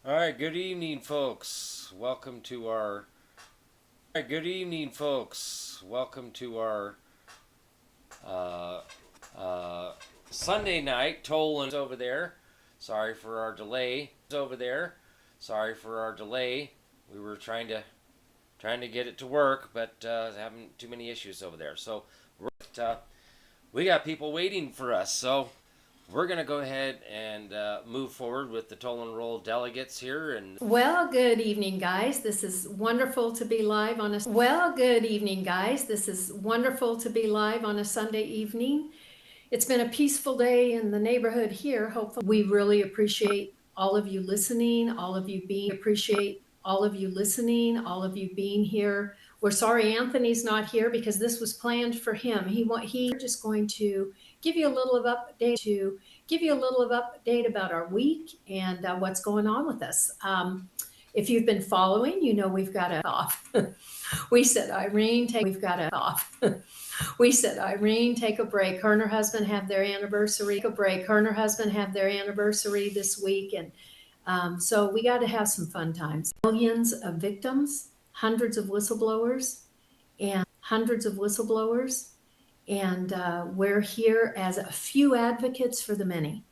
All right, good evening, folks. Welcome to our uh, uh, Sunday night. Tolan over there. Sorry for our delay. We were trying to get it to work, but having too many issues over there. So we got people waiting for us. So we're going to go ahead and move forward with the Tolan Roll delegates here. And Well, good evening, guys. This is wonderful to be live on a Well, good evening, guys. This is wonderful to be live on a Sunday evening. It's been a peaceful day in the neighborhood here. Hopefully, we really appreciate all of you listening, all of you being here. We're sorry Anthony's not here because this was planned for him. He just going to give you a little of update about our week and what's going on with us. If you've been following, you know we've got a off. We said Irene, take a break. Her and her husband have their anniversary. This week, and so we got to have some fun times. Millions of victims, hundreds of whistleblowers, and we're here as a few advocates for the many.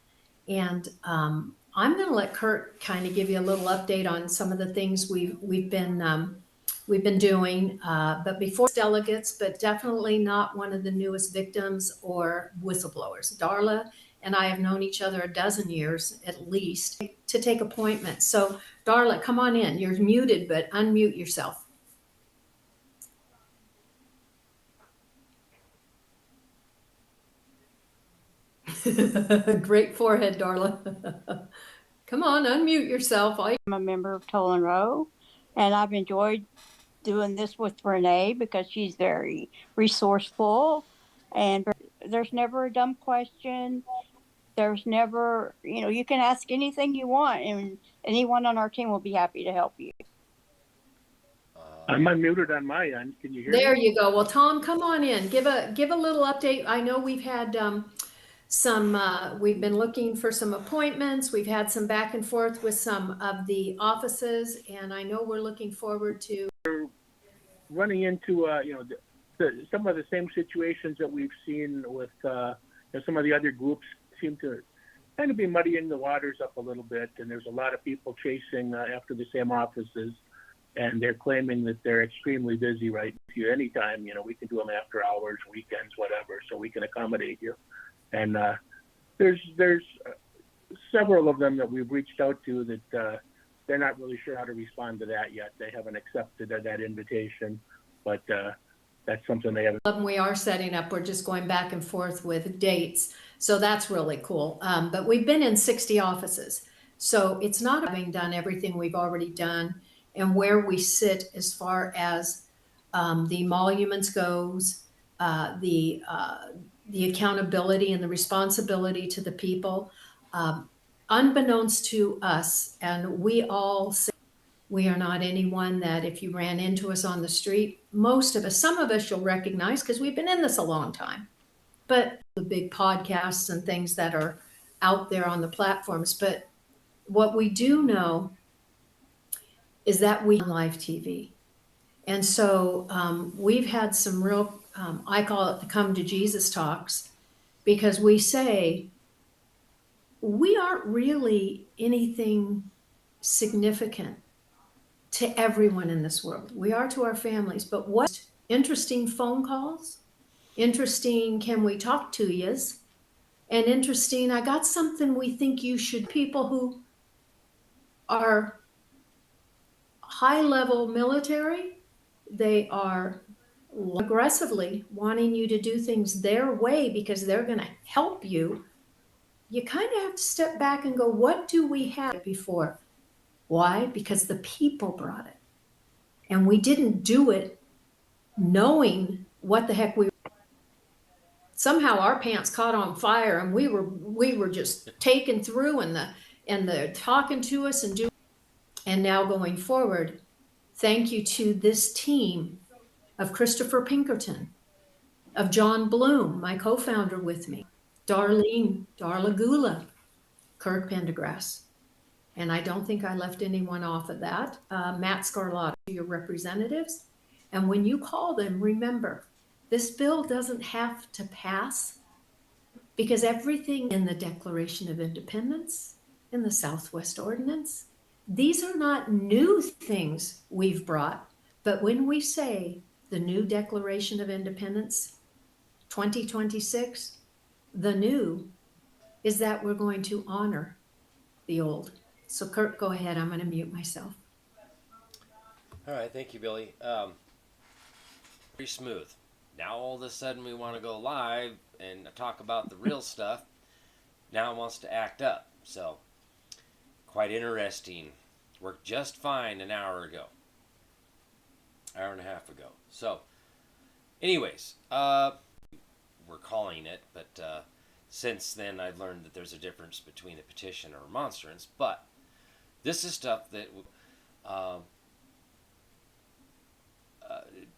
And I'm going to let Kurt kind of give you a little update on some of the things we've been doing. But before delegates, but definitely not one of the newest victims or whistleblowers. Darla and I have known each other a dozen years at least to take appointments. So Darla, come on in. You're muted, but unmute yourself. Great forehead, Darla. Come on, unmute yourself. I'm a member of Tolan Row, and I've enjoyed doing this with Renee because she's very resourceful, and there's never a dumb question. There's never, you can ask anything you want, and anyone on our team will be happy to help you. I'm unmuted on my end. Can you hear me? There you go. Well, Tom, come on in. Give a little update. I know we've had we've been looking for some appointments. We've had some back and forth with some of the offices, and I know we're looking forward to running into some of the same situations that we've seen with some of the other groups seem to kind of be muddying the waters up a little bit, and there's a lot of people chasing after the same offices, and they're claiming that they're extremely busy right here anytime. We can do them after hours, weekends, whatever, so we can accommodate you. And there's several of them that we've reached out to that they're not really sure how to respond to that yet. They haven't accepted that invitation, but that's something they haven't. We are setting up. We're just going back and forth with dates, so that's really cool. But we've been in 60 offices, so it's not having done everything we've already done, and where we sit as far as the emoluments goes, the accountability and the responsibility to the people, unbeknownst to us, and we all say we are not anyone that if you ran into us on the street, some of us you'll recognize because we've been in this a long time, but the big podcasts and things that are out there on the platforms. But what we do know is that we on live TV. And so we've had some real, I call it the come to Jesus talks, because we say we aren't really anything significant to everyone in this world. We are to our families, but what interesting phone calls, interesting can we talk to yous, and interesting I got something we think you should. People who are high level military, they are aggressively wanting you to do things their way because they're going to help you. You kind of have to step back and go, what do we have before? Why? Because the people brought it. And we didn't do it knowing what the heck somehow our pants caught on fire and we were just taken through and the talking to us and doing. And now going forward, thank you to this team of Christopher Pinkerton, of John Bloom, my co-founder with me, Darla Gula, Kirk Pendergrass, and I don't think I left anyone off of that, Matt Scarlotta, your representatives. And when you call them, remember, this bill doesn't have to pass because everything in the Declaration of Independence, in the Southwest Ordinance, these are not new things we've brought, but when we say the new Declaration of Independence, 2026, the new is that we're going to honor the old. So Kurt, go ahead. I'm going to mute myself. All right, thank you, Billy. Pretty smooth. Now all of a sudden we want to go live and talk about the real stuff. Now it wants to act up. So quite interesting. Worked just fine an hour ago. Hour and a half ago. So anyways, we're calling it, but since then I've learned that there's a difference between a petition or a remonstrance. But this is stuff that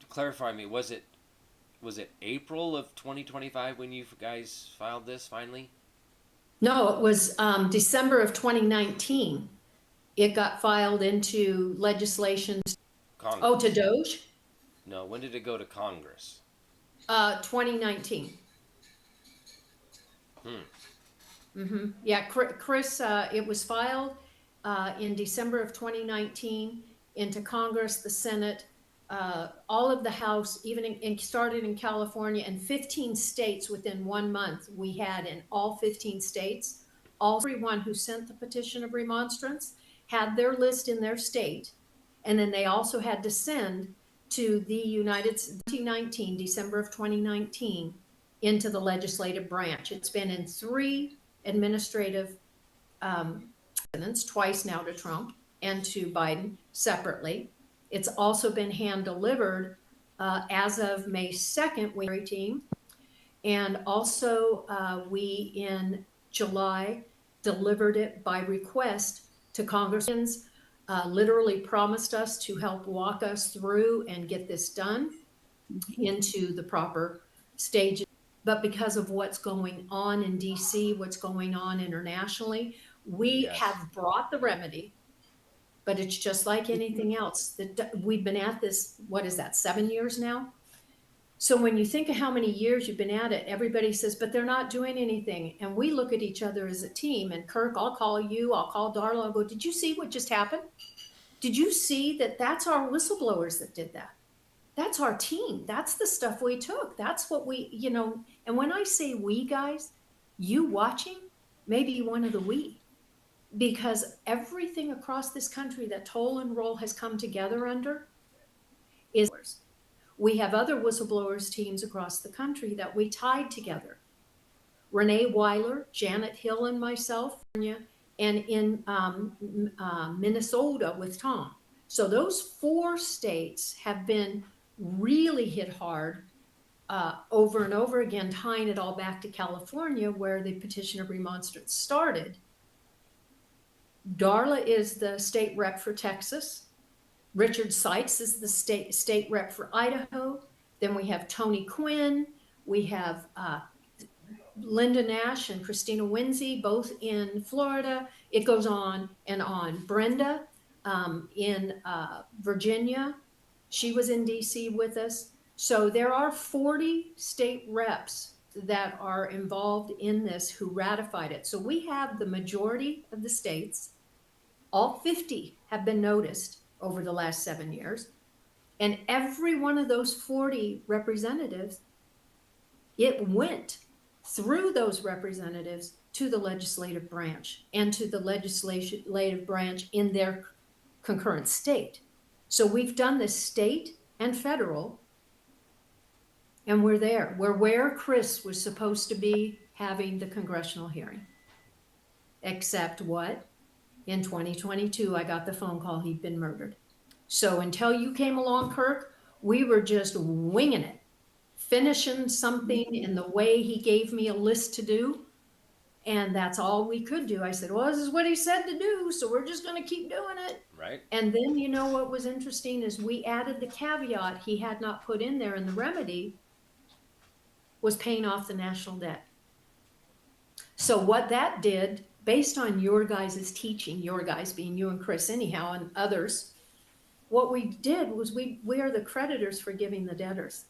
clarify me, was it April of 2025 when you guys filed this finally? No, it was December of 2019. It got filed into legislation. Congress. Oh, to Doge? No, when did it go to Congress? 2019. Yeah, Chris, it was filed in December of 2019 into Congress, the Senate, all of the House, even started in California, and 15 states within 1 month. We had in all 15 states, everyone who sent the petition of remonstrance had their list in their state, and then they also had to send to the United States 2019, December of 2019, into the legislative branch. It's been in 3 administrative presidents, twice now to Trump and to Biden separately. It's also been hand delivered as of May 2nd, we team. And also we in July delivered it by request to Congressmen, literally promised us to help walk us through and get this done into the proper stages. But because of what's going on in DC, what's going on internationally, we have brought the remedy. But it's just like anything else that we've been at this, what is that, 7 years now? So when you think of how many years you've been at it, everybody says, but they're not doing anything. And we look at each other as a team, and Kirk, I'll call you, I'll call Darla, I'll go, did you see what just happened? Did you see that that's our whistleblowers that did that? That's our team. That's the stuff we took. That's what we, and when I say we guys, you watching, maybe one of the we. Because everything across this country that toll and roll has come together under is, we have other whistleblowers teams across the country that we tied together. Renee Weiler, Janet Hill, and myself, and in Minnesota with Tom. So those 4 states have been really hit hard over and over again, tying it all back to California, where the petition of remonstrance started. Darla is the state rep for Texas. Richard Sykes is the state rep for Idaho. Then we have Tony Quinn. We have Linda Nash and Christina Winsey, both in Florida. It goes on and on. Brenda in Virginia. She was in DC with us. So there are 40 state reps that are involved in this who ratified it. So we have the majority of the states. All 50 have been noticed over the last 7 years. And every one of those 40 representatives, it went through those representatives to the legislative branch and to the legislative branch in their concurrent state. So we've done this state and federal, and we're there. We're where Chris was supposed to be having the congressional hearing. Except what? In 2022, I got the phone call he'd been murdered. So until you came along, Kirk, we were just winging it, finishing something in the way he gave me a list to do. And that's all we could do. I said, well, this is what he said to do, so we're just going to keep doing it. Right. And then, what was interesting is we added the caveat he had not put in there, and the remedy was paying off the national debt. So what that did based on your guys' teaching, your guys being you and Chris anyhow, and others, what we did was we are the creditors forgiving the debtors.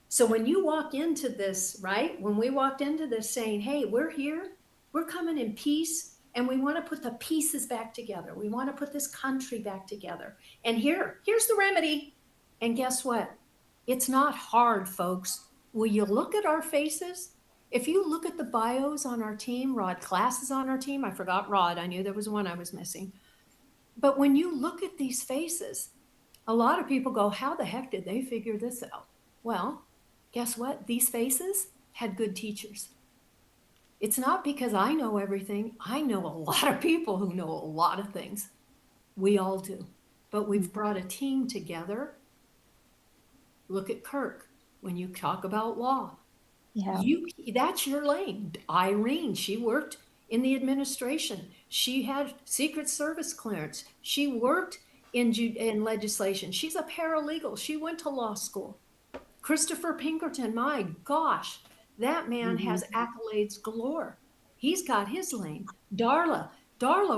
So when you walk into this, right, when we walked into this saying, hey, we're here, we're coming in peace, and we want to put the pieces back together. We want to put this country back together. And here's the remedy. And guess what? It's not hard, folks. Will you look at our faces? If you look at the bios on our team, Rod Class is on our team. I forgot Rod. I knew there was one I was missing. But when you look at these faces, a lot of people go, how the heck did they figure this out? Well, guess what? These faces had good teachers. It's not because I know everything. I know a lot of people who know a lot of things. We all do. But we've brought a team together. Look at Kirk when you talk about law. Yeah. That's your lane. Irene, she worked in the administration. She had Secret Service clearance. She worked in legislation. She's a paralegal. She went to law school. Christopher Pinkerton, my gosh, that man has accolades galore. He's got his lane. Darla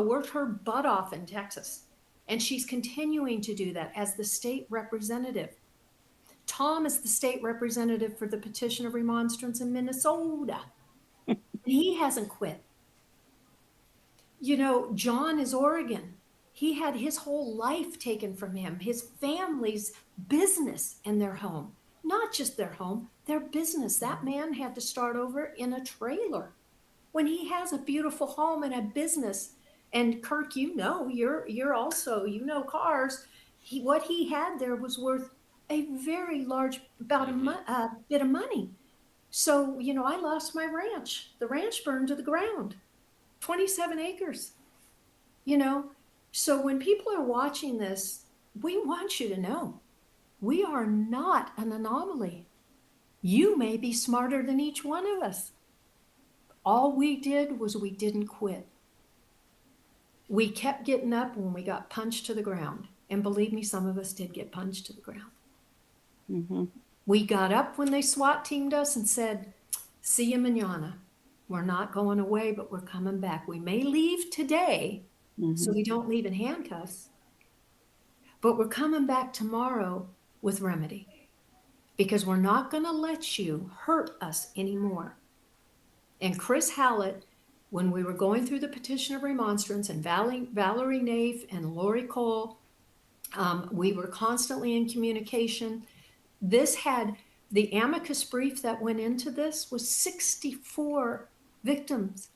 worked her butt off in Texas, and she's continuing to do that as the state representative. Tom is the state representative for the petition of remonstrance in Minnesota. He hasn't quit. You know, John is Oregon. He had his whole life taken from him, his family's business and their home. Not just their home, their business. That man had to start over in a trailer when he has a beautiful home and a business. And Kirk, you know, you're also, you know, cars. What he had there was worth a very large bit of money. So, you know, I lost my ranch. The ranch burned to the ground, 27 acres, you know. So when people are watching this, we want you to know we are not an anomaly. You may be smarter than each one of us. All we did was we didn't quit. We kept getting up when we got punched to the ground. And believe me, some of us did get punched to the ground. Mm-hmm. We got up when they SWAT teamed us and said, see you mañana. We're not going away, but we're coming back. We may leave today, so we don't leave in handcuffs, but we're coming back tomorrow with remedy, because we're not going to let you hurt us anymore. And Chris Hallett, when we were going through the petition of remonstrance, and Valerie Naif and Lori Cole, we were constantly in communication. This had the amicus brief that went into this was 64 victims.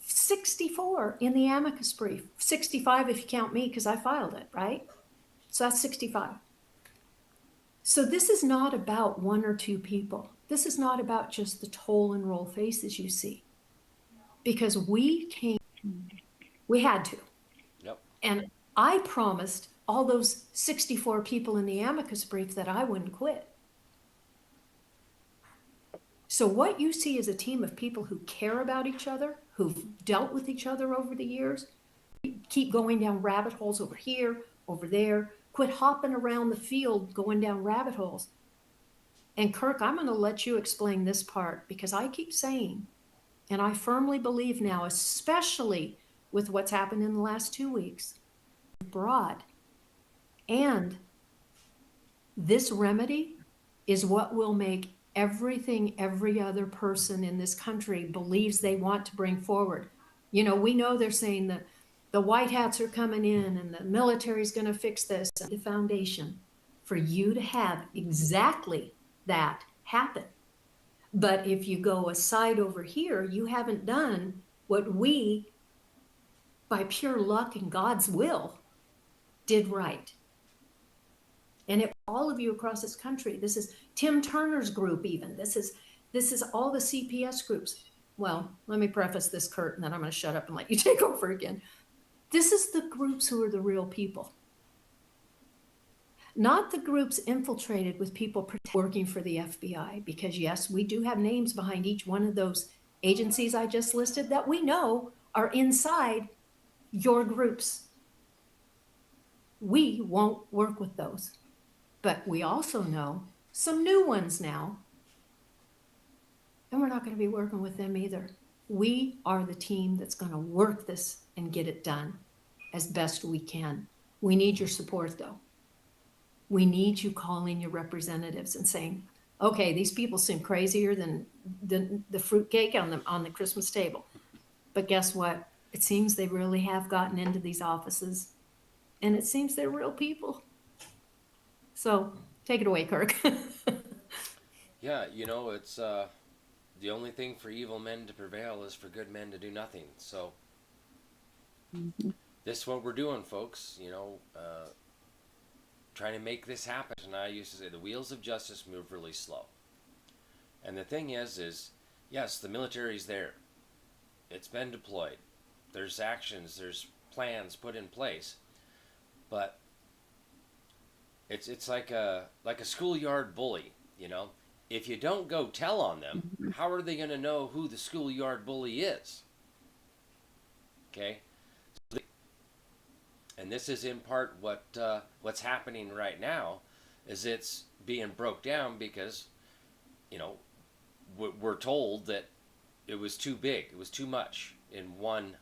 64 in the amicus brief. 65 if you count me, because I filed it, right? So that's 65. So this is not about one or two people. This is not about just the toll and roll faces you see. Because we had to. Yep. And I promised all those 64 people in the amicus brief that I wouldn't quit. So what you see is a team of people who care about each other, who've dealt with each other over the years, keep going down rabbit holes over here, over there, quit hopping around the field going down rabbit holes. And Kirk, I'm going to let you explain this part, because I keep saying, and I firmly believe now, especially with what's happened in the last 2 weeks, broad. And this remedy is what will make everything every other person in this country believes they want to bring forward. You know, we know they're saying that the white hats are coming in and the military's going to fix this. The foundation for you to have exactly that happen. But if you go aside over here, you haven't done what we, by pure luck and God's will, did right. And it, all of you across this country, this is Tim Turner's group even. This is all the CPS groups. Well, let me preface this, Kurt, and then I'm going to shut up and let you take over again. This is the groups who are the real people. Not the groups infiltrated with people working for the FBI, because yes, we do have names behind each one of those agencies I just listed that we know are inside your groups. We won't work with those, but we also know some new ones now, and we're not going to be working with them either. We are the team that's going to work this and get it done as best we can. We need your support, though. We need you calling your representatives and saying, okay, these people seem crazier than the fruitcake on the Christmas table. But guess what? It seems they really have gotten into these offices, and it seems they're real people. So take it away, Kirk. Yeah, it's the only thing for evil men to prevail is for good men to do nothing. So Mm-hmm. this is what we're doing, folks. Trying to make this happen. And I used to say the wheels of justice move really slow. And the thing is yes, the military's there. It's been deployed. There's actions. There's plans put in place. But it's like a schoolyard bully. If you don't go tell on them, Mm-hmm. how are they going to know who the schoolyard bully is? Okay, and this is in part what's happening right now, is it's being broke down because we're told that it was too big, it was too much in one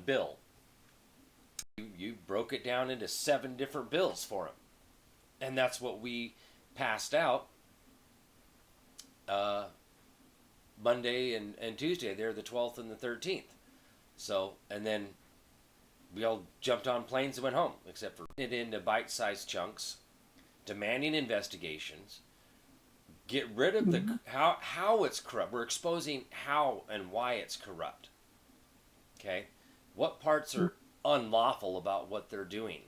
bill. You broke it down into 7 different bills for them, and that's what we passed out Monday and Tuesday. They're the 12th and the 13th. So, and then we all jumped on planes and went home, except for it into bite-sized chunks, demanding investigations, get rid of the how it's corrupt. We're exposing how and why it's corrupt. Okay, what parts are unlawful about what they're doing,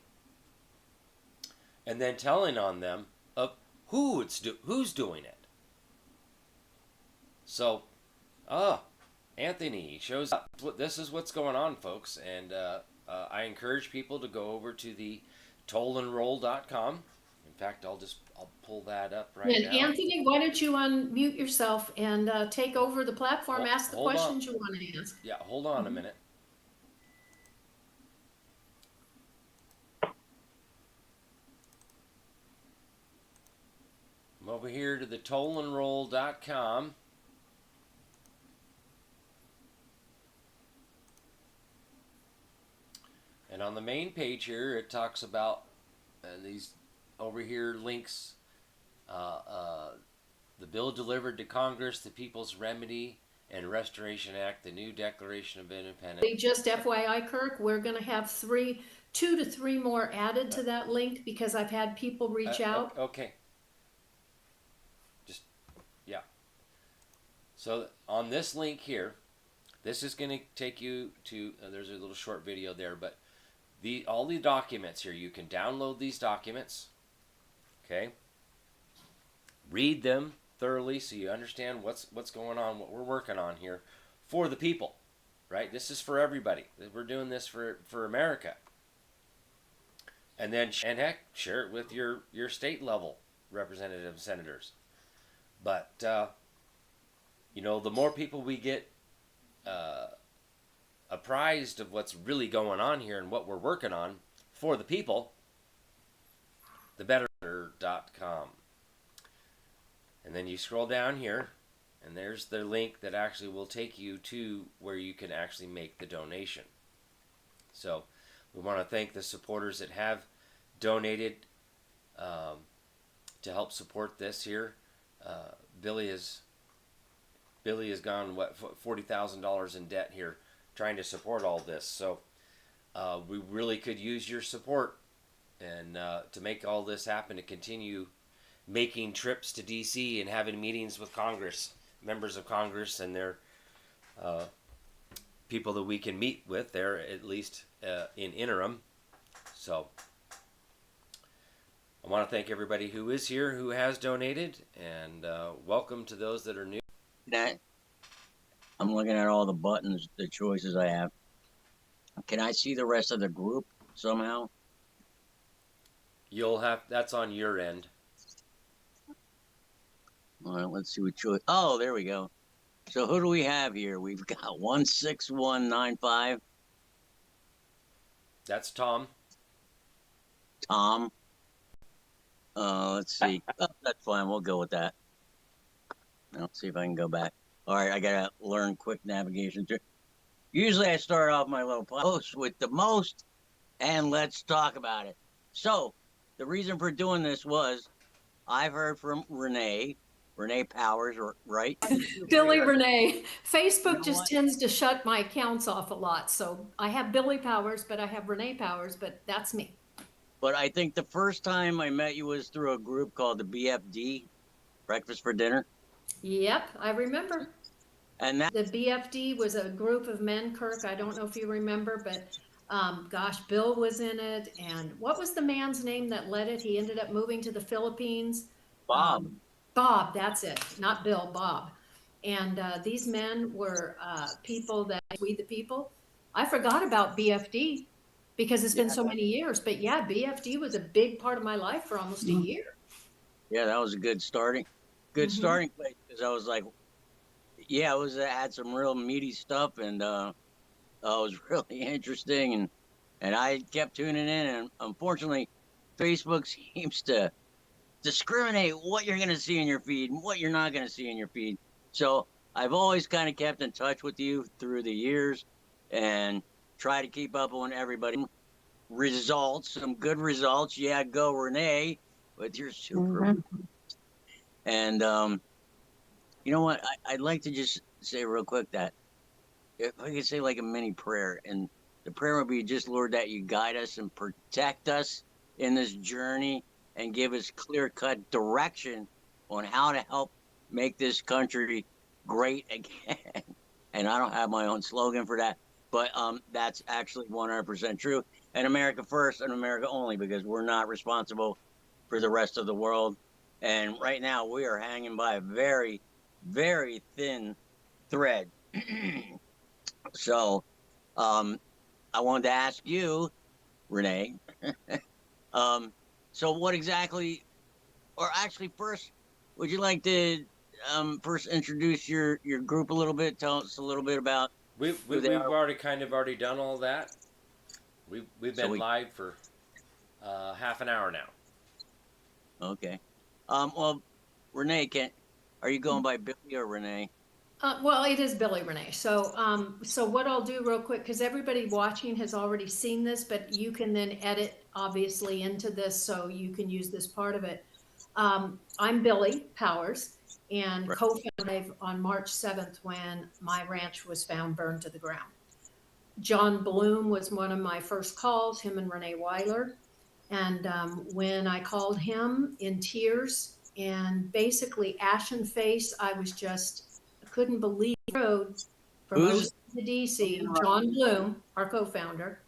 and then telling on them of who's doing it. So, Anthony shows up. This is what's going on, folks, and I encourage people to go over to the tollandroll.com. In fact, I'll pull that up right And now. Anthony, why don't you unmute yourself and take over the platform, ask the Hold on. questions you want to ask. Yeah, hold on a minute. I'm over here to the tollandroll.com. And on the main page here, it talks about these over here links. The bill delivered to Congress, the People's Remedy and Restoration Act, the new Declaration of Independence. Just FYI, Kirk, we're going to have 2 to 3 more added to that link because I've had people reach out. Okay. Yeah. So on this link here, this is going to take you to, there's a little short video there, but all the documents here, you can download these documents, okay? Read them thoroughly so you understand what's going on, what we're working on here for the people, right? This is for everybody. We're doing this for America. And then, share it with your state level representatives, senators. But, the more people we get apprised of what's really going on here and what we're working on for the people, the better.com. And then you scroll down here, and there's the link that actually will take you to where you can actually make the donation. So we want to thank the supporters that have donated to help support this here. Billy has gone $40,000 in debt here trying to support all this. So we really could use your support and to make all this happen, to continue making trips to DC and having meetings with Congress, members of Congress, and their people that we can meet with there, at least in interim. So I want to thank everybody who is here, who has donated, and welcome to those that are new. That I'm looking at all the buttons, the choices I have. Can I see the rest of the group somehow? That's on your end. All right, let's see what choice. Oh, there we go. So who do we have here? We've got 16195. That's Tom. Tom. Let's see. Oh, that's fine. We'll go with that. I'll see if I can go back. All right, I gotta learn quick navigation. Usually I start off my little post with the most, and let's talk about it. So the reason for doing this was I've heard from Renee Powers, right? Billy Renee. You Facebook know just what? tends to shut my accounts off a lot. So I have Billy Powers, but I have Renee Powers, but that's me. But I think the first time I met you was through a group called the BFD, Breakfast for Dinner, Yep, I remember. and that The BFD was a group of men, Kirk. I don't know if you remember, but gosh, Bill was in it. And what was the man's name that led it? He ended up moving to the Philippines. Bob. Bob, that's it. Not Bill, Bob. And these men were people that we the people. I forgot about BFD because it's been Yeah, so many years. But yeah, BFD was a big part of my life for almost a year. yeah, that was a good Hmm. starting place because I was like, yeah, it was had some real meaty stuff, and it was really interesting, and I kept tuning in, and unfortunately, Facebook seems to discriminate what you're going to see in your feed and what you're not going to see in your feed. So I've always kind of kept in touch with you through the years and try to keep up on everybody. Results, some good results. Yeah, go Renee with your super. Mhm. And you know what? I'd like to just say real quick that if I could say like a mini prayer, and the prayer would be just Lord that you guide us and protect us in this journey and give us clear cut direction on how to help make this country great again. And I don't have my own slogan for that, but that's actually 100% true. And America first and America only, because we're not responsible for the rest of the world. And right now we are hanging by a very, very thin thread. So, um, I wanted to ask you, Renee. Um, so what exactly, or actually, first, would you like to first introduce your group a little bit? Tell us a little bit about who they We've are, already done all that. We've so been we. live for half an hour now. Okay. Well, Renee, can are you going by Billy or Renee? Well, it is Billy Renee. So what I'll do real quick, because everybody watching has already seen this, but you can then edit obviously into this, so you can use this part of it. I'm Billy Powers, and Right. co-founded on March 7th when my ranch was found burned to the ground. John Bloom was one of my first calls, him and Renee Weiler. And when I called him in tears and basically ashen face, I was just, I couldn't believe the road from Who's? OC to DC, John Bloom, our co-founder.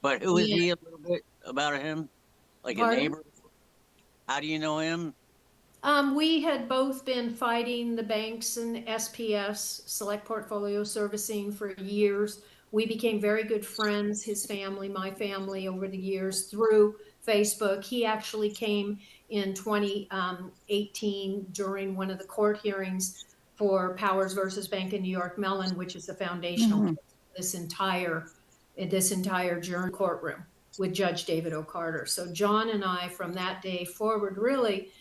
But who is And, he? A little bit about him, like a pardon? neighbor. How do you know him? We had both been fighting the banks and SPS, Select Portfolio Servicing, for years. We became very good friends, his family, my family, over the years through Facebook. He actually came in 2018 during one of the court hearings for Powers versus Bank of New York Mellon, which is the foundational Mhm. case of this entire journey courtroom with Judge David O'Carter. So John and I, from that day forward, really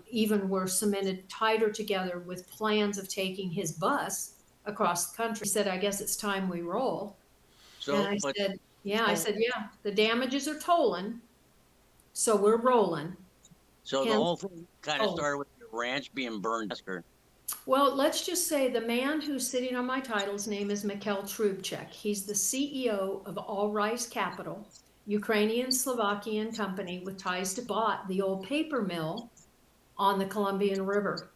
even were cemented tighter together with plans of taking his bus across the country. He said, I guess it's time we roll. And So, I but said, yeah, I so said, yeah, the damages are tolling, so we're rolling. so the Hence, whole thing kind of oh, started with your ranch being burned. well, let's just say the man who's sitting on my title's name is Mikhail Trubchek. He's the CEO of All Rise Capital, Ukrainian Slovakian company with ties to bought the old paper mill on the Columbian River.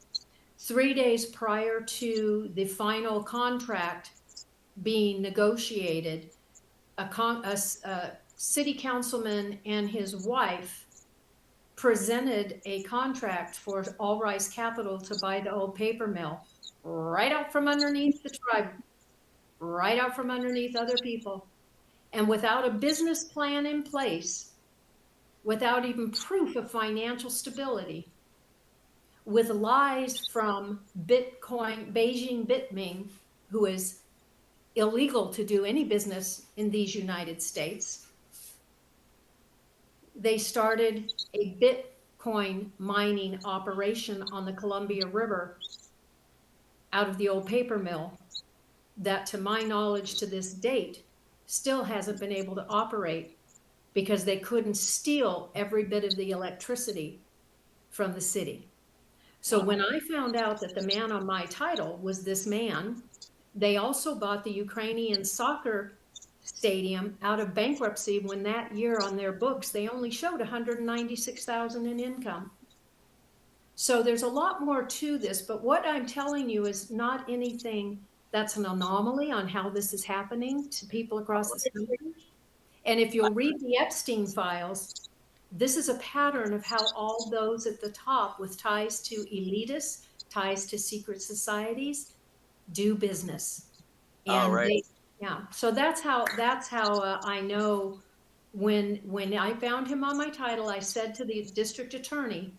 3 days prior to the final contract being negotiated, a city councilman and his wife presented a contract for All Rise Capital to buy the old paper mill right out from underneath the tribe, right out from underneath other people. And without a business plan in place, without even proof of financial stability, with lies from Bitcoin, Beijing Bitming, who is illegal to do any business in these United States. They started a Bitcoin mining operation on the Columbia River out of the old paper mill that, to my knowledge, to this date, still hasn't been able to operate because they couldn't steal every bit of the electricity from the city. So Wow. when I found out that the man on my title was this man, they also bought the Ukrainian soccer stadium out of bankruptcy when that year on their books, they only showed 196,000 in income. So there's a lot more to this, but what I'm telling you is not anything that's an anomaly on how this is happening to people across this country. And if you'll read the Epstein files, this is a pattern of how all those at the top with ties to elitists, ties to secret societies do business. Oh, And right. yeah, so that's how I know when I found him on my title, I said to the district attorney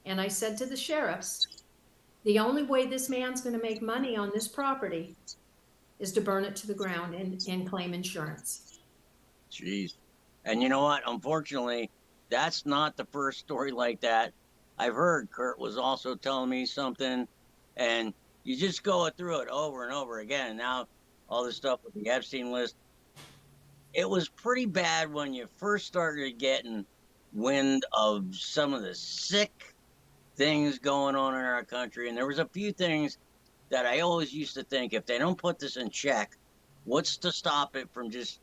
and I said to the sheriffs, the only way this man's going to make money on this property is to burn it to the ground and claim insurance. Jeez. And you know what? Unfortunately, that's not the first story like that. I've heard Kurt was also telling me something, and you just go through it over and over again. And now all this stuff with the Epstein list, it was pretty bad when you first started getting wind of some of the sick things going on in our country. And there was a few things that I always used to think, if they don't put this in check, what's to stop it from just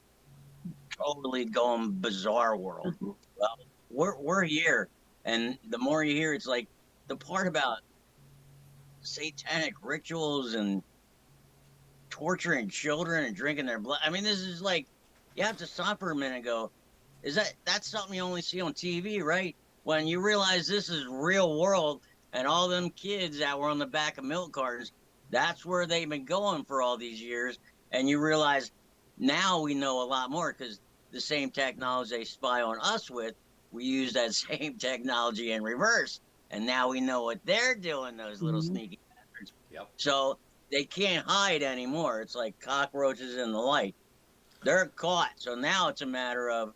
totally going bizarre world? Well, we're here, and the more you hear, it's like the part about satanic rituals and torturing children and drinking their blood. I mean, this is like, you have to stop for a minute and go, that's something you only see on TV, right? When you realize this is real world, and all them kids that were on the back of milk cartons, that's where they've been going for all these years. And you realize now we know a lot more, because the same technology they spy on us with, we use that same technology in reverse. And now we know what they're doing, those little sneaky bastards. Yep. So they can't hide anymore. It's like cockroaches in the light. They're caught. So now it's a matter of,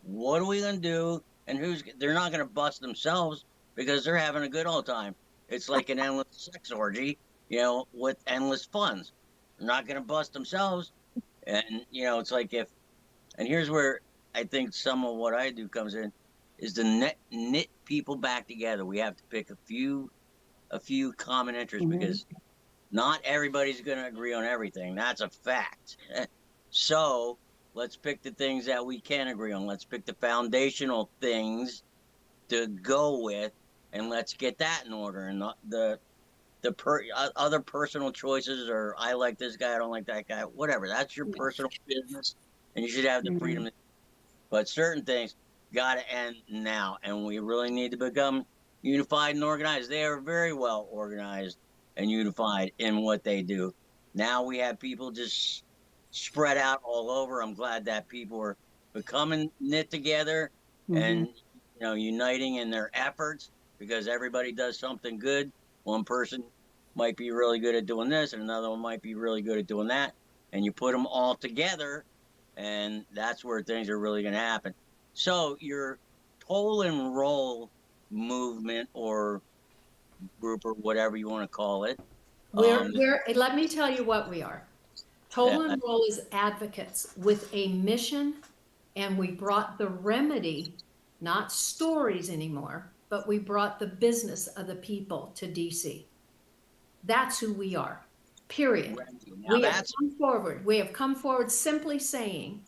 what are we going to do? And they're not going to bust themselves because they're having a good old time. It's like an endless sex orgy, with endless funds. They're not going to bust themselves. And, it's like and here's where I think some of what I do comes in, is to knit people back together. We have to pick a few common interests, because not everybody's going to agree on everything. That's a fact. So let's pick the things that we can agree on. Let's pick the foundational things to go with, and let's get that in order. And the other personal choices, or I like this guy, I don't like that guy, whatever. That's your personal business, and you should have the freedom. But certain things got to end now, and we really need to become unified and organized. They are very well organized and unified in what they do. Now we have people just spread out all over. I'm glad that people are becoming knit together and uniting in their efforts, because everybody does something good. One person might be really good at doing this, and another one might be really good at doing that, and you put them all together, and that's where things are really going to happen. So your toll and roll movement, or group, or whatever you want to call it, Let me tell you what we are. Toll and Roll is advocates with a mission, and we brought the remedy, not stories anymore, but we brought the business of the people to DC. That's who we are, period. We have come forward simply saying,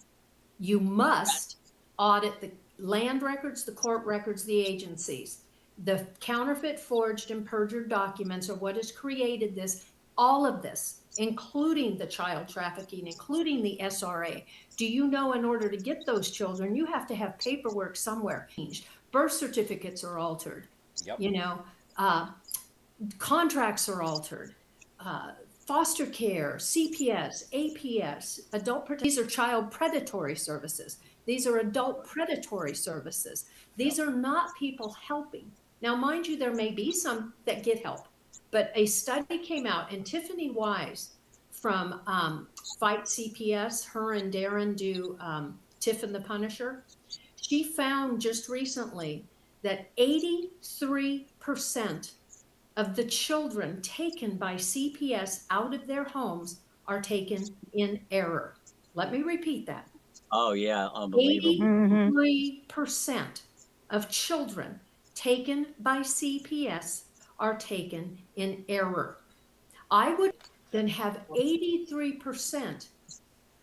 you must audit the land records, the court records, the agencies. The counterfeit, forged, and perjured documents are what has created this, all of this, including the child trafficking, including the SRA. Do you know, in order to get those children, you have to have paperwork somewhere changed. Birth certificates are altered. Yep. Contracts are altered. Foster care, CPS, APS, these are child predatory services. These are adult predatory services. These are not people helping. Now, mind you, there may be some that get help, but a study came out, and Tiffany Wise from Fight CPS, her and Darren do Tiff and the Punisher. She found just recently that 83% of the children taken by CPS out of their homes are taken in error. Let me repeat that. Oh yeah, unbelievable. 83% of children taken by CPS are taken in error. I would then have 83%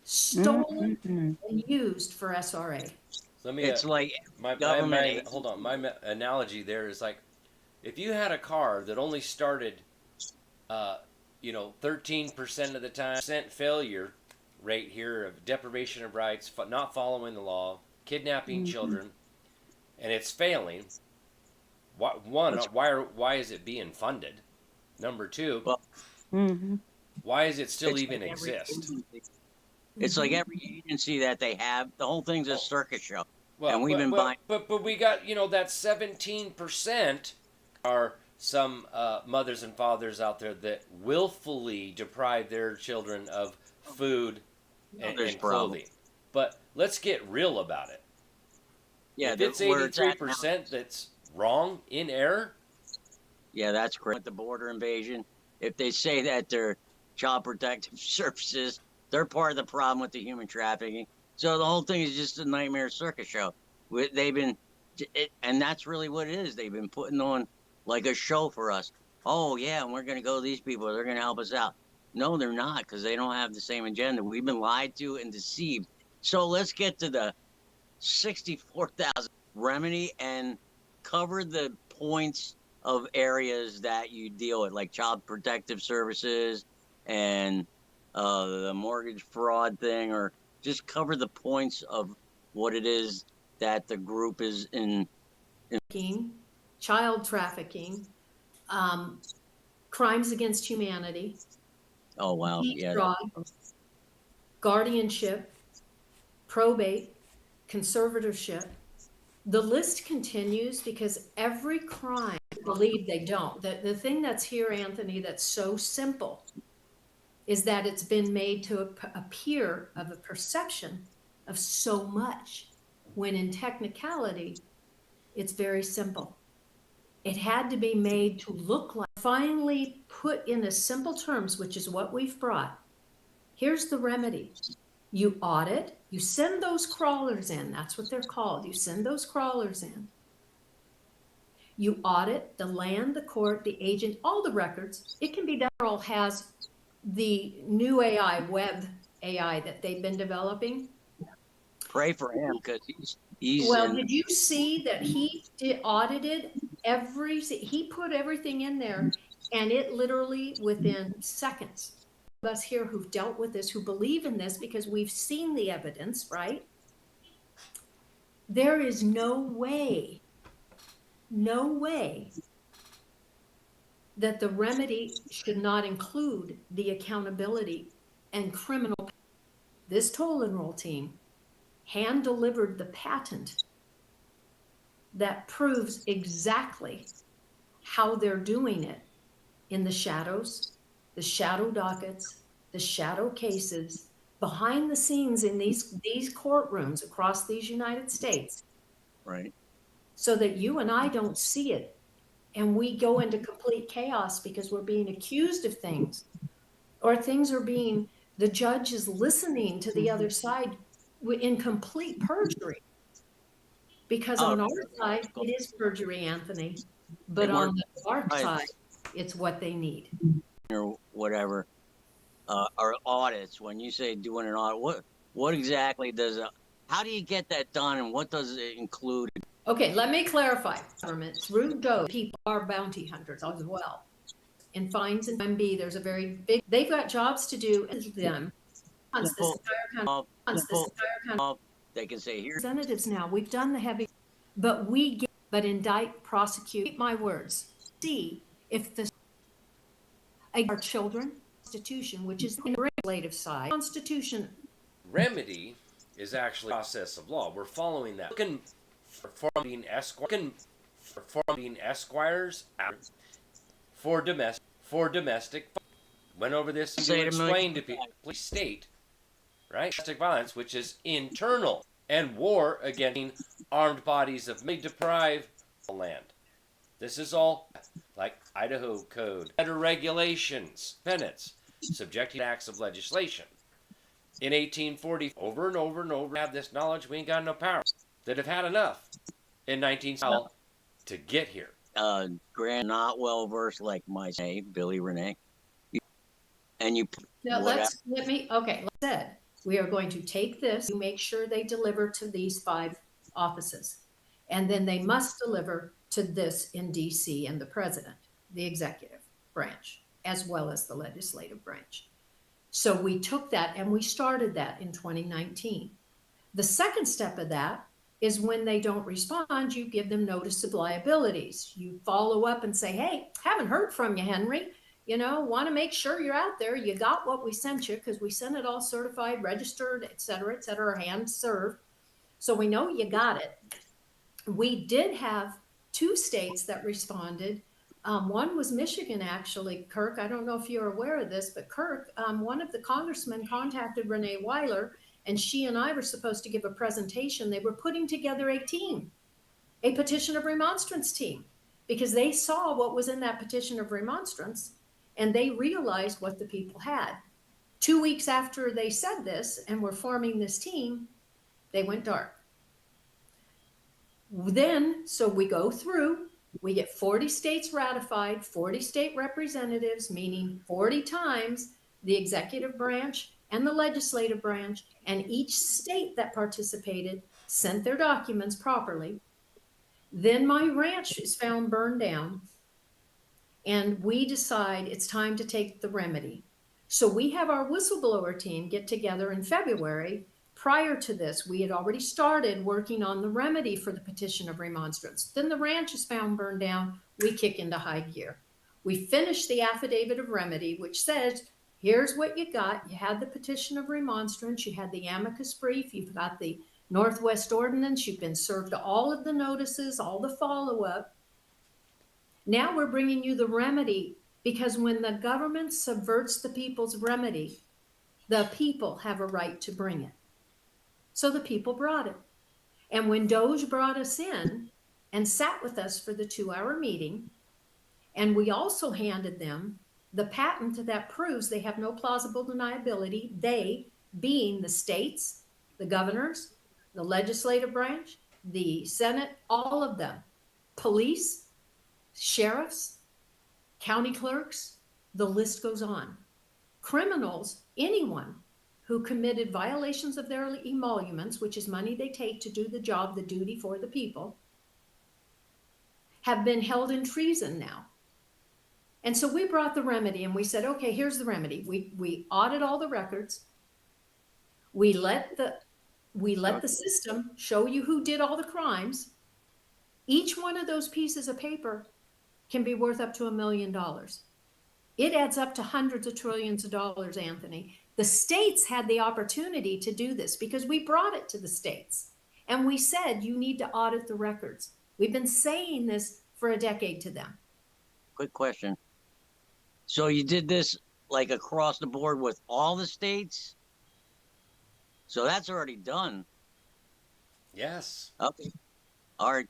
stolen and used for SRA. So let me It's like my government hold on. Analogy there is like if you had a car that only started, 13% of the time, percent failure rate here of deprivation of rights, not following the law, kidnapping children, and it's failing. Why is it being funded? Number two, well, why is it still it's even like every exist? agency. It's like every agency that they have. The whole thing's a circus show, and Well, we've been buying. but we got that 17% are some mothers and fathers out there that willfully deprive their children of food There's and problem. clothing. But let's get real about it. Yeah, If it's where it's at now. 83% that's wrong, in error, Yeah, that's correct. With the border invasion, if they say that they're child protective services, they're part of the problem with the human trafficking. So the whole thing is just a nightmare circus show. They've been, and that's really what it is. They've been putting on like a show for us. Oh yeah, and we're gonna go to these people. They're gonna help us out. No, they're not, because they don't have the same agenda. We've been lied to and deceived. So let's get to the 64,000 remedy and cover the points of areas that you deal with, like child protective services and the mortgage fraud thing, or just cover the points of what it is that the group is in. Child trafficking, crimes against humanity, Oh wow, yeah, fraud, guardianship, probate, conservatorship. The list continues because every crime, I believe they don't. The thing that's here, Anthony, that's so simple is that it's been made to appear of a perception of so much, when in technicality, it's very simple. It had to be made to look like, finally put in a simple terms, which is what we've brought. Here's the remedy. You audit, you send those crawlers in. That's what they're called. You send those crawlers in. You audit the land, the court, the agent, all the records. It can be done. Earl has the new AI, web AI that they've been developing. pray for him because he's Well, in, did you see that he audited he put everything in there, and it literally within seconds. Us here who've dealt with this, who believe in this because we've seen the evidence, right? There is no way that the remedy should not include the accountability and criminal. This toll enroll team hand delivered the patent that proves exactly how they're doing it in the shadows, the shadow dockets, the shadow cases, behind the scenes in these courtrooms across these United States, right. so that you and I don't see it. And we go into complete chaos because we're being accused of things, or things are being, the judge is listening to the other side in complete perjury. Because on our side, it is perjury, Anthony. But on the dark side, it's what they need. Or whatever, or audits. When you say doing an audit, what exactly how do you get that done, and what does it include? Okay, let me clarify. Government through DOE, people are bounty hunters as well. In fines and MB, there's a very big. They've got jobs to do. Them. This entire country. They can say here. Representatives now. We've done the heavy, but indict, prosecute. Keep my words. See if our children Constitution, which is the legislative side. Constitution. remedy is actually a process of law. We're following that. Looking for being esquires for domestic. Went over this and to explain to people. Please state, right? Domestic violence, which is internal, and war against armed bodies of may deprive the land. This is all like Idaho Code, better regulations, penance, subjecting acts of legislation. In 1840, over and over and over, have this knowledge we ain't got no power. That have had enough in 19 to get here. Grant not well versed like my say, Billy Renee. And you Now what said, we are going to take this, you make sure they deliver to these 5 offices. And then they must deliver to this in DC and the president, the executive branch, as well as the legislative branch. So we took that and we started that in 2019. The second step of that is when they don't respond, you give them notice of liabilities. You follow up and say, hey, haven't heard from you, Henry. Want to make sure you're out there. You got what we sent you, because we sent it all certified, registered, et cetera, hand served. So we know you got it. We did have 2 states that responded. One was Michigan, actually, Kirk. I don't know if you're aware of this, but Kirk, one of the congressmen contacted Renee Weiler, and she and I were supposed to give a presentation. They were putting together a team, a petition of remonstrance team, because they saw what was in that petition of remonstrance and they realized what the people had. 2 weeks after they said this and were forming this team, they went dark. Then, so we go through, we get 40 states ratified, 40 state representatives, meaning 40 times the executive branch and the legislative branch, and each state that participated sent their documents properly. Then my ranch is found burned down, and we decide it's time to take the remedy. So we have our whistleblower team get together in February. Prior to this, we had already started working on the remedy for the petition of remonstrance. Then the ranch is found burned down. We kick into high gear. We finish the affidavit of remedy, which says, here's what you got. You had the petition of remonstrance. You had the amicus brief. You've got the Northwest Ordinance. You've been served all of the notices, all the follow-up. Now we're bringing you the remedy, because when the government subverts the people's remedy, the people have a right to bring it. So the people brought it. And when Doge brought us in and sat with us for the 2-hour meeting, and we also handed them the patent that proves they have no plausible deniability, they being the states, the governors, the legislative branch, the Senate, all of them, police, sheriffs, county clerks, the list goes on. Criminals, anyone who committed violations of their emoluments, which is money they take to do the job, the duty for the people, have been held in treason now. And so we brought the remedy and we said, okay, here's the remedy. We audit all the records. We let the system show you who did all the crimes. Each one of those pieces of paper can be worth up to $1 million. It adds up to hundreds of trillions of dollars, Anthony. The states had the opportunity to do this because we brought it to the states. And we said, you need to audit the records. We've been saying this for a decade to them. Quick question. So you did this like across the board with all the states? So that's already done. Yes. Okay. All right.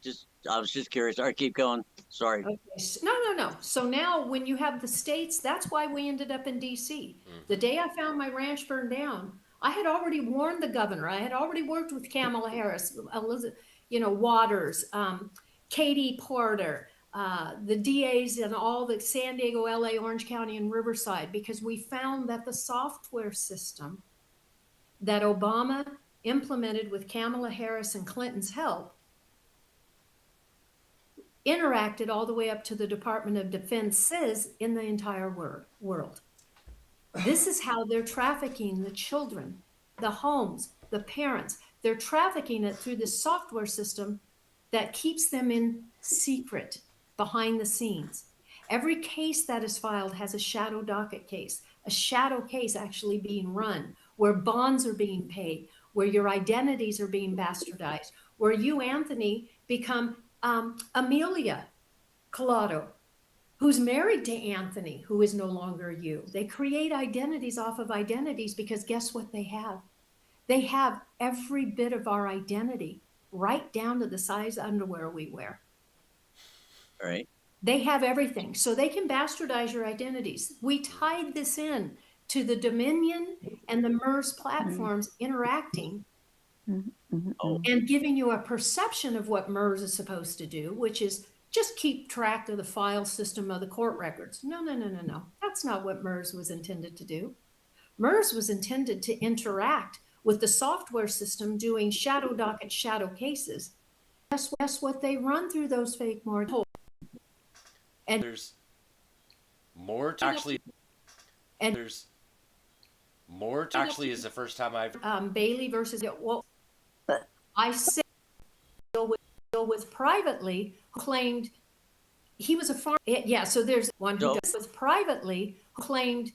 I was just curious. All right, keep going. Sorry. Okay. No. So now when you have the states, that's why we ended up in DC. The day I found my ranch burned down, I had already warned the governor. I had already worked with Kamala Harris, Elizabeth, Waters, Katie Porter, the DAs in all the San Diego, LA, Orange County, and Riverside, because we found that the software system that Obama implemented with Kamala Harris and Clinton's help interacted all the way up to the Department of Defense in the entire world. This is how they're trafficking the children, the homes, the parents. They're trafficking it through this software system that keeps them in secret behind the scenes. Every case that is filed has a shadow docket case, a shadow case actually being run, where bonds are being paid, where your identities are being bastardized, where you, Anthony, become Amelia Culotta, who's married to Anthony, who is no longer you. They create identities off of identities because guess what they have? They have every bit of our identity, right down to the size underwear we wear. All right. They have everything, so they can bastardize your identities. We tied this in to the Dominion and the MERS platforms interacting Oh. and giving you a perception of what MERS is supposed to do, which is just keep track of the file system of the court records. No, no, no, no, no. That's not what MERS was intended to do. MERS was intended to interact with the software system doing shadow docket, shadow cases. Guess what they run through those fake mortgages. And There's more to actually. And There's more to actually is the first time I've. Bailey versus well, I say deal with privately who claimed he was a farm. Yeah, so there's one who does with privately who claimed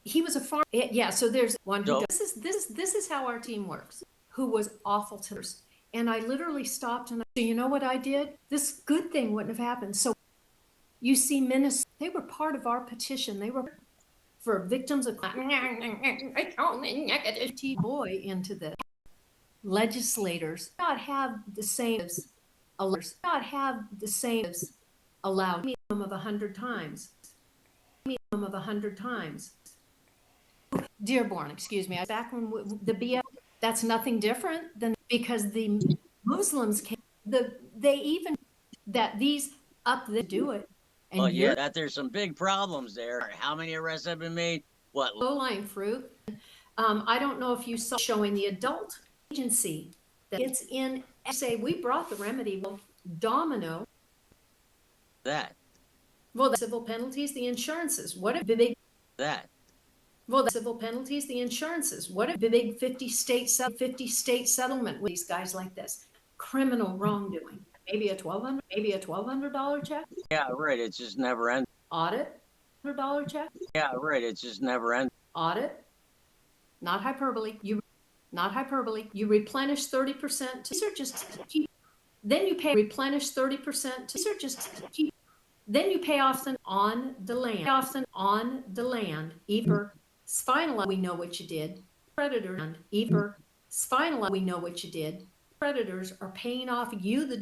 he was a farm. Yeah, so there's one who does. This is how our team works. Who was awful to us, and I literally stopped and so you know what I did? This good thing wouldn't have happened. So you see, Minnesota, they were part of our petition. They were for victims of boy into this. Legislators not have the same as alerts, not have the same as allowed minimum of 100 times. Minimum of 100 times. Dearborn, excuse me. Back when the BF, that's nothing different than because the Muslims came. They even that these up they do it. And well, yeah, that there's some big problems there. How many arrests have been made? What? Low-lying fruit. I don't know if you saw showing the adult agency that it's in. Say we brought the remedy. Well, domino. That. Well, the civil penalties, the insurances. What if the big that? Well, the civil penalties, the insurances. What if the big 50 state settlement with these guys like this? Criminal wrongdoing. Maybe a $1,200 check. Yeah, right. It's just never ends. Audit, $100 check. Yeah, right. It's just never ends. Audit, not hyperbole. Not hyperbole. You replenish 30%. These are just cheap. Then you pay replenish 30%. These are just cheap. Then you pay off on the land. Either spinal, we know what you did. Predator and either spinal, we know what you did. Predators are paying off you the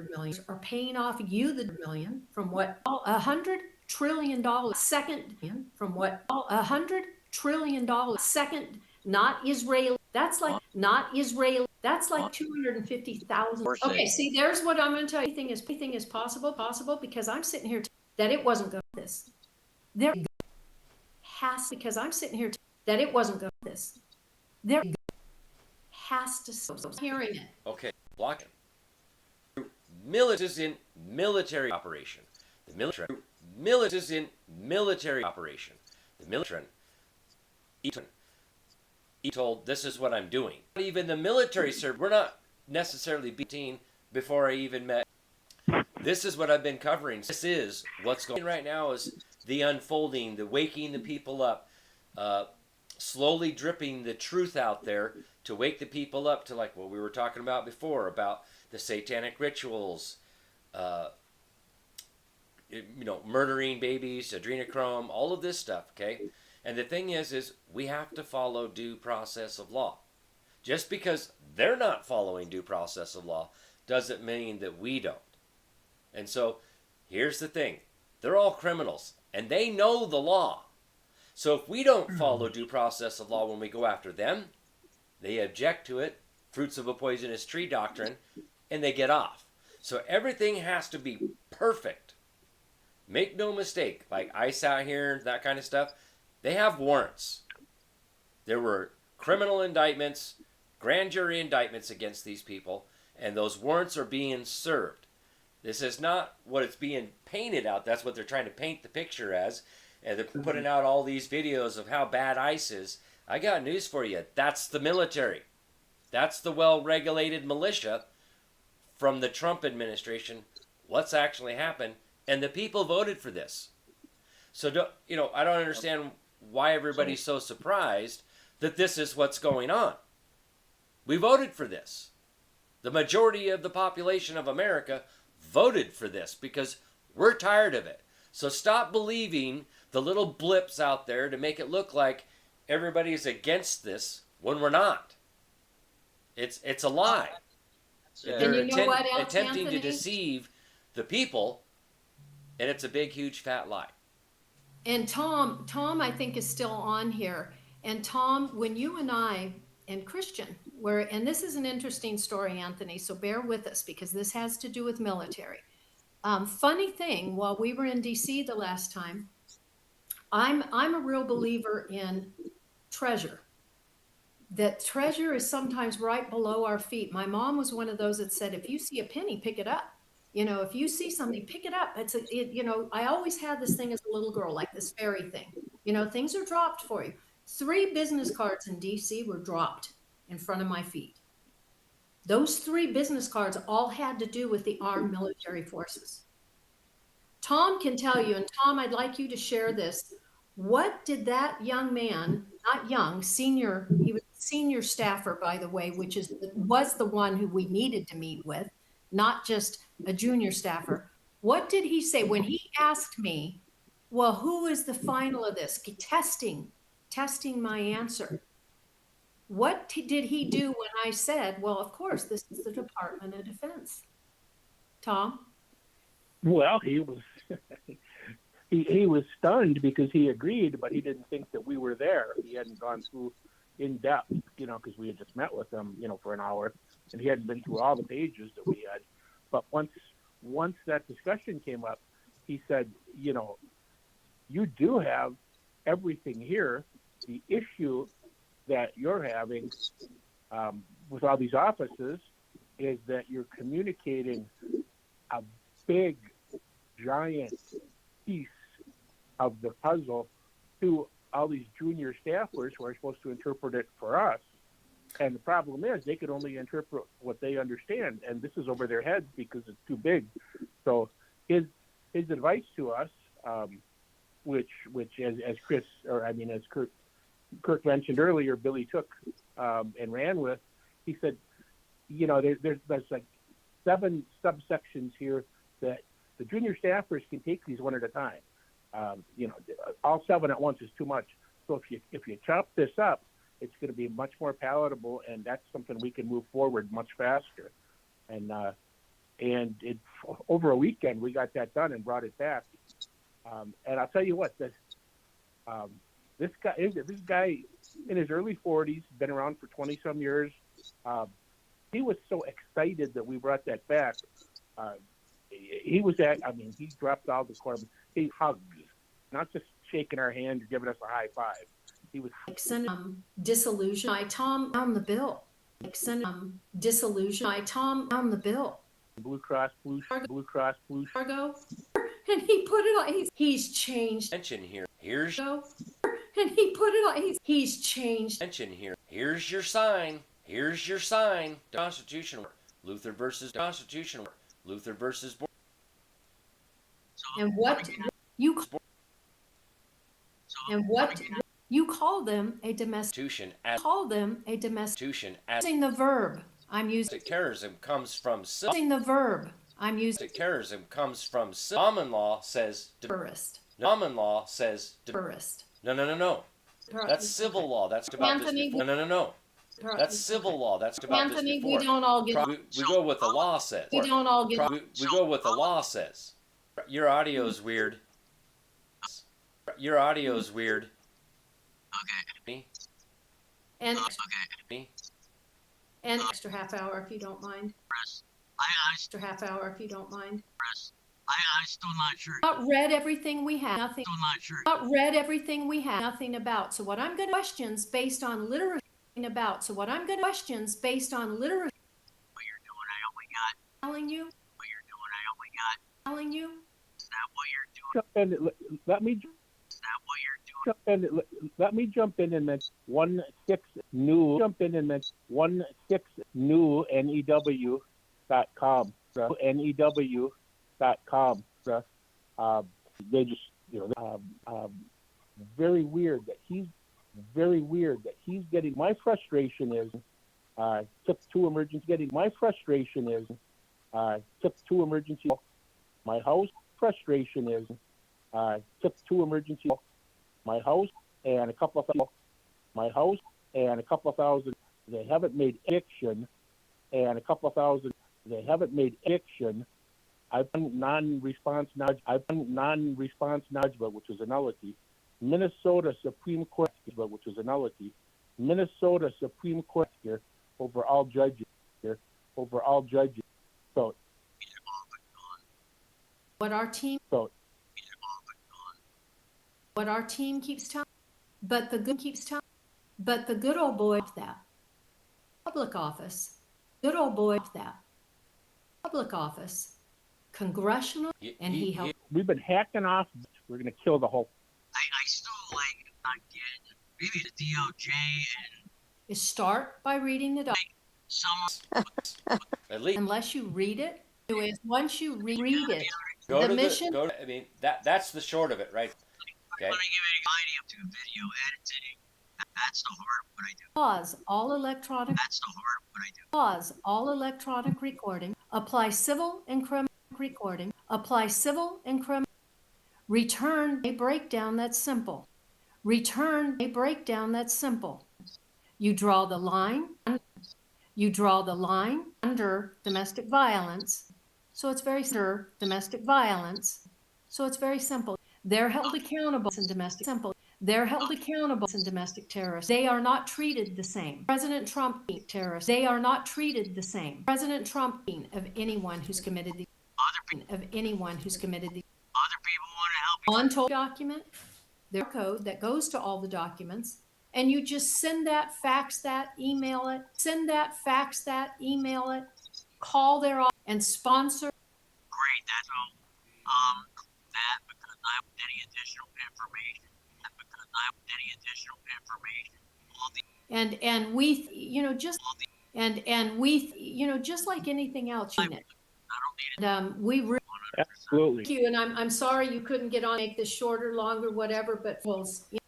million from what $100 trillion second from what $100 trillion second not Israeli. That's like not Israeli. That's like 250,000. Okay, see, there's what I'm going to tell you. Anything is possible because I'm sitting here that it wasn't going to this. There has because I'm sitting here that it wasn't going to this. There has to hearing it. Okay. Block it. Military is in military operation. The military is in military operation. The military he told this is what I'm doing. Even the military served. We're not necessarily beating before I even met. This is what I've been covering. This is what's going on right now is the unfolding, the waking the people up, slowly dripping the truth out there to wake the people up to like what we were talking about before about the satanic rituals, murdering babies, adrenochrome, all of this stuff, okay? And the thing is we have to follow due process of law. Just because they're not following due process of law doesn't mean that we don't. And so here's the thing. They're all criminals, and they know the law. So if we don't follow due process of law when we go after them, they object to it, fruits of a poisonous tree doctrine, and they get off. So everything has to be perfect. Make no mistake, like ICE out here, that kind of stuff, they have warrants. There were criminal indictments, grand jury indictments against these people, and those warrants are being served. This is not what it's being painted out. That's what they're trying to paint the picture as. And they're putting out all these videos of how bad ICE is. I got news for you. That's the military. That's the well-regulated militia from the Trump administration. What's actually happened? And the people voted for this. So, I don't understand why everybody's so surprised that this is what's going on. We voted for this. The majority of the population of America voted for this because we're tired of it. So stop believing the little blips out there to make it look like everybody's against this when we're not. It's a lie. And you know what else, attempting Anthony? to deceive the people And it's a big, huge, fat lie. And Tom, I think is still on here. And Tom, when you and I and Christian were, and this is an interesting story, Anthony, so bear with us because this has to do with military. Funny thing, while we were in DC the last time, I'm a real believer in treasure. That treasure is sometimes right below our feet. My mom was one of those that said, if you see a penny, pick it up. You know, if you see something, pick it up. You know, I always had this thing as a little girl, like this fairy thing. You know, things are dropped for you. 3 business cards in DC were dropped in front of my feet. Those 3 business cards all had to do with the armed military forces. Tom can tell you, and Tom, I'd like you to share this. What did that young man, not young, senior, he was a senior staffer, by the way, which was the one who we needed to meet with, not just a junior staffer. What did he say when he asked me, well, who is the final of this? Testing my answer. What did he do when I said, well, of course, this is the Department of Defense? Tom? Well, he was he was stunned because he agreed, but he didn't think that we were there. He hadn't gone through in depth, you know, because we had just met with him, you know, for an hour, and he hadn't been through all the pages that we had. But once that discussion came up, he said, you know, you do have everything here. The issue that you're having with all these offices is that you're communicating a big, giant piece of the puzzle to all these junior staffers who are supposed to interpret it for us. And the problem is they could only interpret what they understand, and this is over their heads because it's too big. So his advice to us, which as Chris, or I mean as Kirk mentioned earlier, Billy took and ran with. He said, you know, there's like 7 subsections here that the junior staffers can take these one at a time. You know, all 7 at once is too much. So if you chop this up, it's going to be much more palatable, and that's something we can move forward much faster. And over a weekend we got that done and brought it back. And I'll tell you what, this guy in his early 40s, been around for 20 some years. He was so excited that we brought that back. He dropped all the core. He hugs, not just shaking our hand or giving us a high five. He was disillusion. I Tom down the bill. Disillusion. I Tom down the bill. Blue Cross Blue Fargo, and he put it on. He's changed. Mention here. Here's And he put it on. He's changed. mention here. Here's your sign. Here's your sign. Constitutional. Luther versus Constitutional. Luther versus. And what you you call them a domestic. Constitution. Call them a domestic. Constitution. Using the verb. I'm using Terrorism comes from the verb. I'm using terrorism comes from common law says terrorist. common law says Terrorist. No. That's civil law. That's about Anthony, this before. No. That's civil law. That's about Anthony, this before. we don't all get. We go with the law says. We don't all get. We go with the law says. Your audio's weird. Your audio's weird. Okay. And Okay. and extra half hour if you don't mind. I Extra half hour if you don't mind. still not sure. Not read everything we have. Nothing. Still not sure. Not read everything we have. Nothing about. So what I'm going to questions based on literature about. So what I'm going to questions based on literature. What you're doing, I only got. Telling you. What you're doing, I only got. Telling you. Is that what you're doing? let me Is that what you're doing? let me jump in and mention 16 new. Jump in and mention 16 new new.com. New.com. They just, you know, very weird that he's getting. My frustration is took 2 emergency. My frustration is took 2 emergency. My house frustration is took 2 emergency. My house and a couple of thousand. They haven't made action, and a couple of thousand. They haven't made action, I've done non-response judgment, which was a nullity. Minnesota Supreme Court, which was a nullity. Minnesota Supreme Court here over all judges. So What our team keeps telling, but the good old boy of that public office, congressional, and he helped. we've been hacking off. We're going to kill the whole. I still not get maybe the DOJ and Is start by reading the document. some At least Unless you read it, is once you read it, go the to mission. I mean, that's the short of it, right? Okay. when I give any idea to video editing, that's the hard what I do. Pause all electronic. That's the hard what I do. Pause all electronic recording. Apply civil and criminal recording. Apply civil and criminal. Return a breakdown that's simple. Return a breakdown that's simple. You draw the line. You draw the line under domestic violence. So it's very simple. They're held accountable in domestic terrorists. They are not treated the same. President Trump terrorists. They are not treated the same. President Trump of anyone who's committed the Other people want to help you. on toll document, their code that goes to all the documents, and you just send that, fax that, email it, call their office and sponsor. Great, that's all. That because I want any additional information. All the just like anything else, you know. I don't need it. We really Absolutely. thank you, and I'm sorry you couldn't get on, make this shorter, longer, whatever, but we'll Edit it,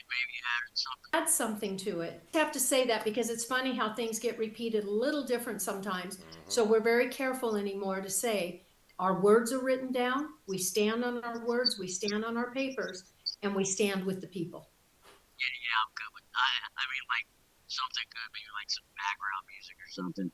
maybe something. add something to it. I have to say that because it's funny how things get repeated a little different sometimes. So we're very careful anymore to say our words are written down. We stand on our words, we stand on our papers, and we stand with the people. Yeah, I'm good with. I mean, like something good, maybe like some background music or something.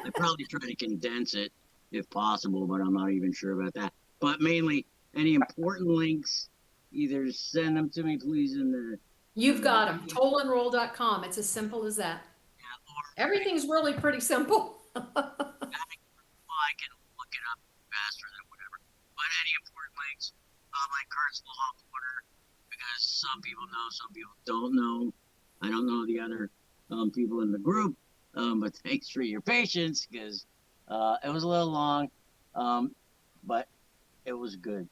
I probably try to condense it if possible, but I'm not even sure about that. But mainly, any important links, either send them to me, please, in the. You've got them. Tollandroll.com. It's as simple as that. Yeah, or Everything's really pretty simple. well, I can look it up faster than whatever. But any important links, like Kurt's Law Corner, because some people know, some people don't know. I don't know the other people in the group, but thanks for your patience, because it was a little long, but it was good.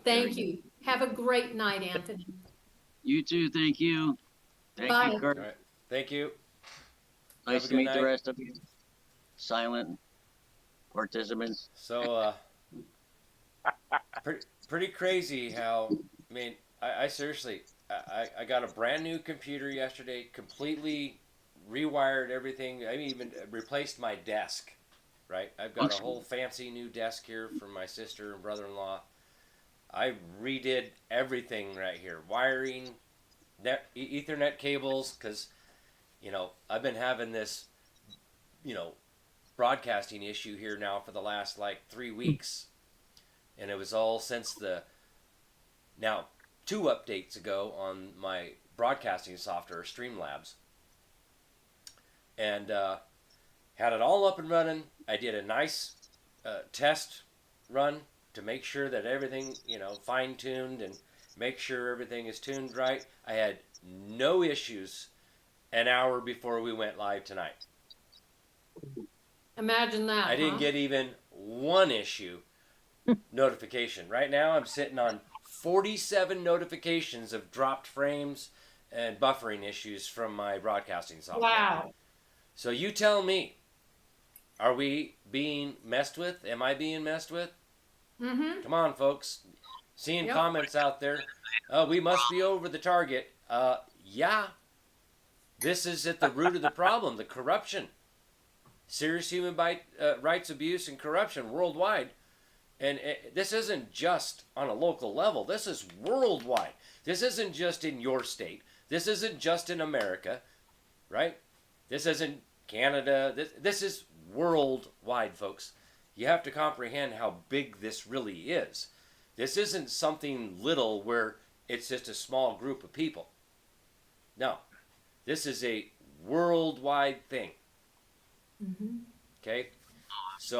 Thank you. Have a great night, Anthony. You too, thank you. Thank Bye. you, Kurt. All right. Thank you. Nice Have a to good meet night. the rest of you. Silent participants. So, pretty crazy how, I mean, I seriously, I got a brand new computer yesterday, completely rewired everything. I even replaced my desk, right? I've got a whole fancy new desk here from my sister and brother-in-law. I redid everything right here. Wiring, Ethernet cables, because, I've been having this, broadcasting issue here now for the last, 3 weeks. And it was all since now 2 updates ago on my broadcasting software, Streamlabs. And had it all up and running. I did a nice test run to make sure that everything, fine-tuned and make sure everything is tuned right. I had no issues an hour before we went live tonight. Imagine that. I didn't get even one issue notification. Right now I'm sitting on 47 notifications of dropped frames and buffering issues from my broadcasting software. Wow. So you tell me, are we being messed with? Am I being messed with? Mm-hmm. Come on, folks. Seeing Yep. comments out there. We must be over the target. Yeah. This is at the root of the problem, the corruption. Serious human rights abuse and corruption worldwide. And this isn't just on a local level. This is worldwide. This isn't just in your state. This isn't just in America, right? This isn't Canada. This is worldwide, folks. you have to comprehend how big this really is. This isn't something little where it's just a small group of people. No, this is a worldwide thing. Mm-hmm. Okay, so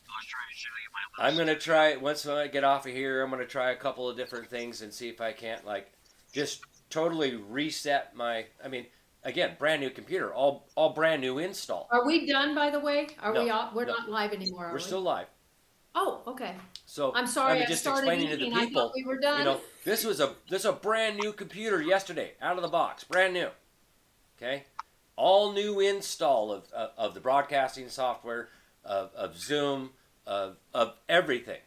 I was trying to show you my I'm gonna try once I get off of here. I'm gonna try a couple of different things and see if I can't like just totally reset my. I mean, again, brand new computer, all brand new install. Are we done, by the way? Are No, we all, we're no. not live anymore, are We're we? still live. Oh, okay. So I'm sorry, I just started explaining to the eating. I thought people. we were done. This was a brand new computer yesterday, out of the box, brand new. Okay, all new install of the broadcasting software, of Zoom, of everything.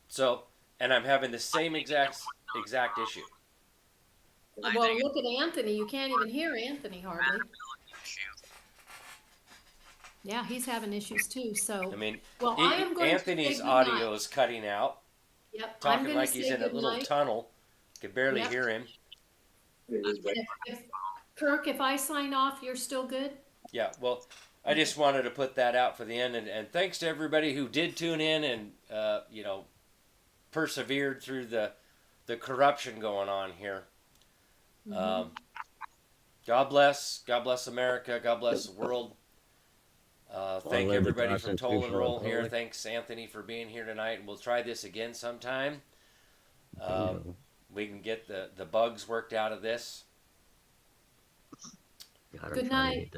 So, and I'm having the same exact issue. I Well, think look at Anthony. You can't even hear Anthony hardly. issue. Yeah, he's having issues too. So, I mean, well, I am going to say Anthony's good audio night. is cutting out, Yep, I'm talking going to like he's say in a good little night. tunnel. Could barely Yep. hear him. Kirk, if I sign off, you're still good? Yeah, well, I just wanted to put that out for the end, and thanks to everybody who did tune in and persevered through the corruption going on here. Mhm. God bless America, God bless the world. Thank everybody from Toll and Roll here. Thanks Anthony for being here tonight. We'll try this again sometime. We can get the bugs worked out of this. Good night.